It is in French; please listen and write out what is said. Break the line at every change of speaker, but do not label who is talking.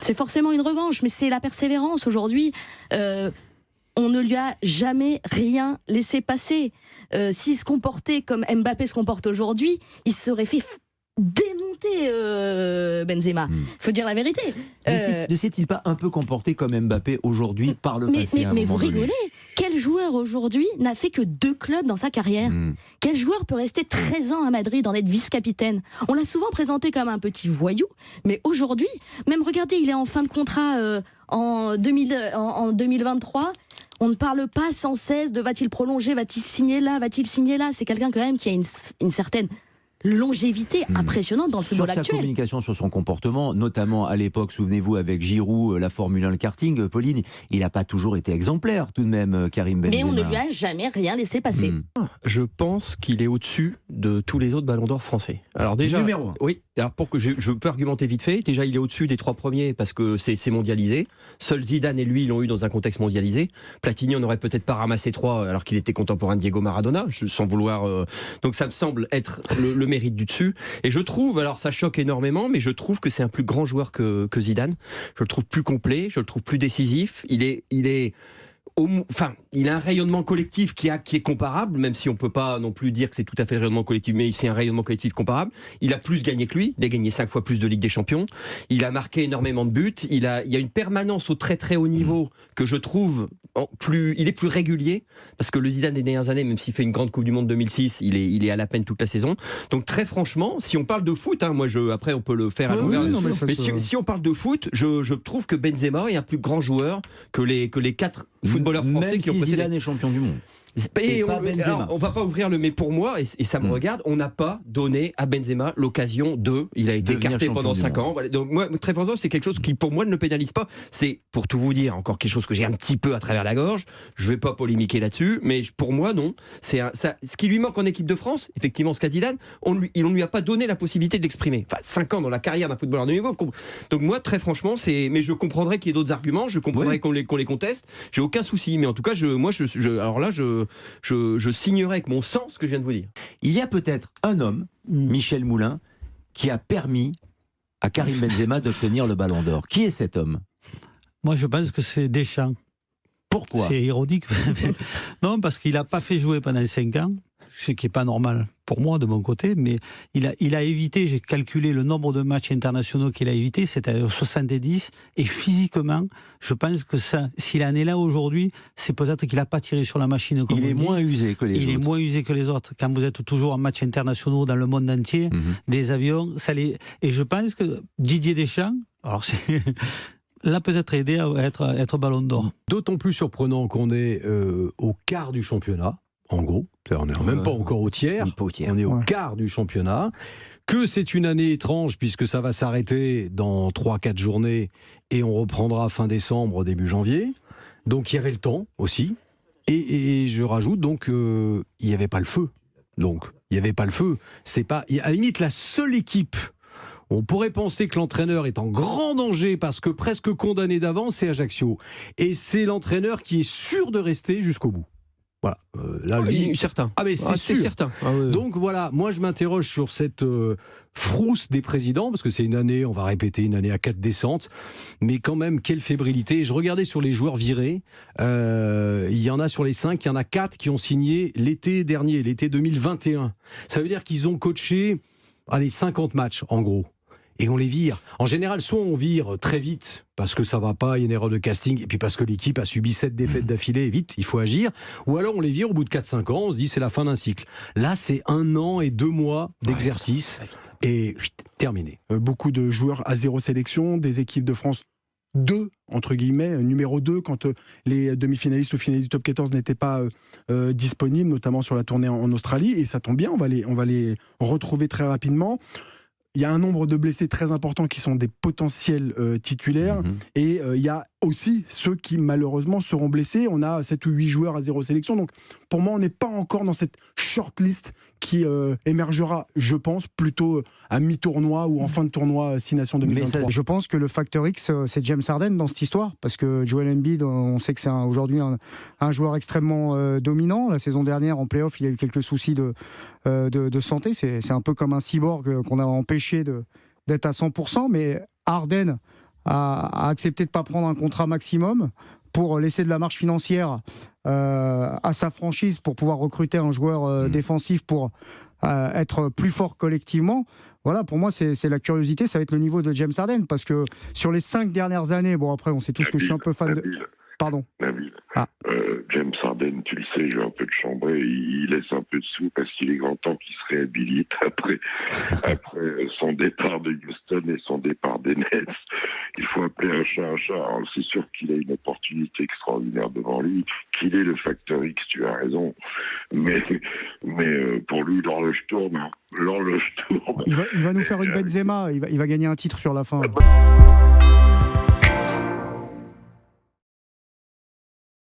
c'est forcément une revanche, mais c'est la persévérance. Aujourd'hui, on ne lui a jamais rien laissé passer. S'il se comportait comme Mbappé se comporte aujourd'hui, il se serait fait démonter Benzema. Faut dire la vérité.
Ne s'est-il pas un peu comporté comme Mbappé aujourd'hui par le passé?
Mais vous rigolez? Quel joueur aujourd'hui n'a fait que 2 clubs dans sa carrière? Quel joueur peut rester 13 ans à Madrid en être vice-capitaine? On l'a souvent présenté comme un petit voyou, mais aujourd'hui, même regardez, il est en fin de contrat en 2023. On ne parle pas sans cesse de va-t-il prolonger, va-t-il signer là, va-t-il signer là. C'est quelqu'un quand même qui a une certaine longévité impressionnante dans le football actuel.
Sur sa communication, sur son comportement, notamment à l'époque, souvenez-vous, avec Giroud, la Formule 1, le karting, Pauline, il n'a pas toujours été exemplaire tout de même, Karim Benzema.
Mais on ne lui a jamais rien laissé passer.
Je pense qu'il est au-dessus de tous les autres ballons d'or français. Alors déjà,
numéro 1.
Oui, alors pour que je peux argumenter vite fait, déjà il est au-dessus des 3 premiers parce que c'est mondialisé. Seul Zidane et lui l'ont eu dans un contexte mondialisé. Platini on n'aurait peut-être pas ramassé 3 alors qu'il était contemporain de Diego Maradona, sans vouloir... Donc ça me semble être le mérite du dessus. Et je trouve, alors ça choque énormément, mais je trouve que c'est un plus grand joueur que Zidane. Je le trouve plus complet, je le trouve plus décisif. Il a un rayonnement collectif qui est comparable, même si on ne peut pas non plus dire que c'est tout à fait le rayonnement collectif, mais c'est un rayonnement collectif comparable. Il a plus gagné que lui, il a gagné 5 fois plus de Ligue des Champions, il a marqué énormément de buts, il y a une permanence au très très haut niveau que je trouve il est plus régulier, parce que le Zidane des dernières années, même s'il fait une grande Coupe du Monde 2006, il est à la peine toute la saison. Donc très franchement, si on parle de foot, après on peut le faire à l'envers, mais si on parle de foot, je trouve que Benzema est un plus grand joueur que les 4 footballeurs français
même
qui ont
si
précédé.
Zidane est champion du monde.
On va pas ouvrir mais pour moi, et ça me regarde, on n'a pas donné à Benzema l'occasion il a été écarté pendant 5 ans. Voilà. Donc moi, très franchement, c'est quelque chose qui pour moi ne le pénalise pas. C'est, pour tout vous dire, encore quelque chose que j'ai un petit peu à travers la gorge. Je vais pas polémiquer là-dessus, mais pour moi non. Ce qui lui manque en équipe de France, effectivement, ce qu'a Zidane, on lui a pas donné la possibilité de l'exprimer. 5 ans dans la carrière d'un footballeur de niveau. Donc moi, très franchement, mais je comprendrais qu'il y ait d'autres arguments, je comprendrais qu'on les conteste. J'ai aucun souci, mais en tout cas, je signerai avec mon sang ce que je viens de vous dire.
Il y a peut-être un homme, Michel Moulin, qui a permis à Karim Benzema d'obtenir le Ballon d'Or. Qui est cet homme?
Moi, je pense que c'est Deschamps.
Pourquoi?
C'est ironique. Non, parce qu'il n'a pas fait jouer pendant 5 ans, ce qui n'est pas normal pour moi de mon côté, mais il a évité, j'ai calculé le nombre de matchs internationaux qu'il a évité, c'était 70, et physiquement, je pense que ça, s'il en est là aujourd'hui, c'est peut-être qu'il n'a pas tiré sur la machine comme
il est moins usé que les autres.
Il est moins usé que les autres. Quand vous êtes toujours en matchs internationaux dans le monde entier, des avions, et je pense que Didier Deschamps, alors c'est... l'a peut-être aidé à être Ballon d'Or.
D'autant plus surprenant qu'on est au quart du championnat, en gros. On n'est même pas encore au tiers. On est au quart du championnat. Que c'est une année étrange puisque ça va s'arrêter dans 3-4 journées et on reprendra fin décembre, début janvier. Donc il y avait le temps aussi. Et je rajoute donc il n'y avait pas le feu. Donc il n'y avait pas le feu. C'est pas, à la limite, la seule équipe. On pourrait penser que l'entraîneur est en grand danger parce que presque condamné d'avance, c'est Ajaccio. Et c'est l'entraîneur qui est sûr de rester jusqu'au bout. Voilà. Là, lui,
certain.
Ah mais c'est certain. Donc voilà, moi je m'interroge sur cette frousse des présidents, parce que c'est une année, on va répéter, une année à 4 descentes, mais quand même, quelle fébrilité. Je regardais sur les joueurs virés, il y en a sur les 5, il y en a 4 qui ont signé l'été dernier, l'été 2021. Ça veut dire qu'ils ont coaché 50 matchs en gros. Et on les vire. En général, soit on vire très vite, parce que ça va pas, il y a une erreur de casting, et puis parce que l'équipe a subi 7 défaites d'affilée, vite, il faut agir. Ou alors on les vire au bout de 4-5 ans, on se dit c'est la fin d'un cycle. Là, c'est 1 an et 2 mois d'exercice, et terminé.
Beaucoup de joueurs à 0 sélection, des équipes de France 2, entre guillemets, numéro 2, quand les demi-finalistes ou finalistes du top 14 n'étaient pas disponibles, notamment sur la tournée en Australie, et ça tombe bien, on va les retrouver très rapidement. Il y a un nombre de blessés très importants qui sont des potentiels titulaires, et il y a aussi ceux qui malheureusement seront blessés. On a 7 ou 8 joueurs à 0 sélection, donc pour moi on n'est pas encore dans cette shortlist qui émergera, je pense, plutôt à mi-tournoi ou en fin de tournoi 6 Nations 2023.
Je pense que le facteur X, c'est James Harden dans cette histoire, parce que Joel Embiid, on sait que c'est aujourd'hui un joueur extrêmement dominant. La saison dernière en play-off, il a eu quelques soucis de santé, c'est un peu comme un cyborg qu'on a empêché d'être à 100%, mais Harden a accepté de ne pas prendre un contrat maximum pour laisser de la marge financière à sa franchise pour pouvoir recruter un joueur défensif pour être plus fort collectivement. Voilà, pour moi, c'est la curiosité, ça va être le niveau de James Harden, parce que sur les 5 dernières années, bon après, on sait tous que je suis un peu fan de... Pardon.
Nabil, James Harden, tu le sais, j'ai un peu de chambré, il laisse un peu de sous parce qu'il est grand temps qu'il se réhabilite après son départ de Houston et son départ des Nets. Il faut appeler un chat un chat. Alors, c'est sûr qu'il a une opportunité extraordinaire devant lui, qu'il est le facteur X, tu as raison. Mais pour lui, l'horloge tourne. L'horloge tourne.
Il va nous faire une Benzema, il va gagner un titre sur la fin.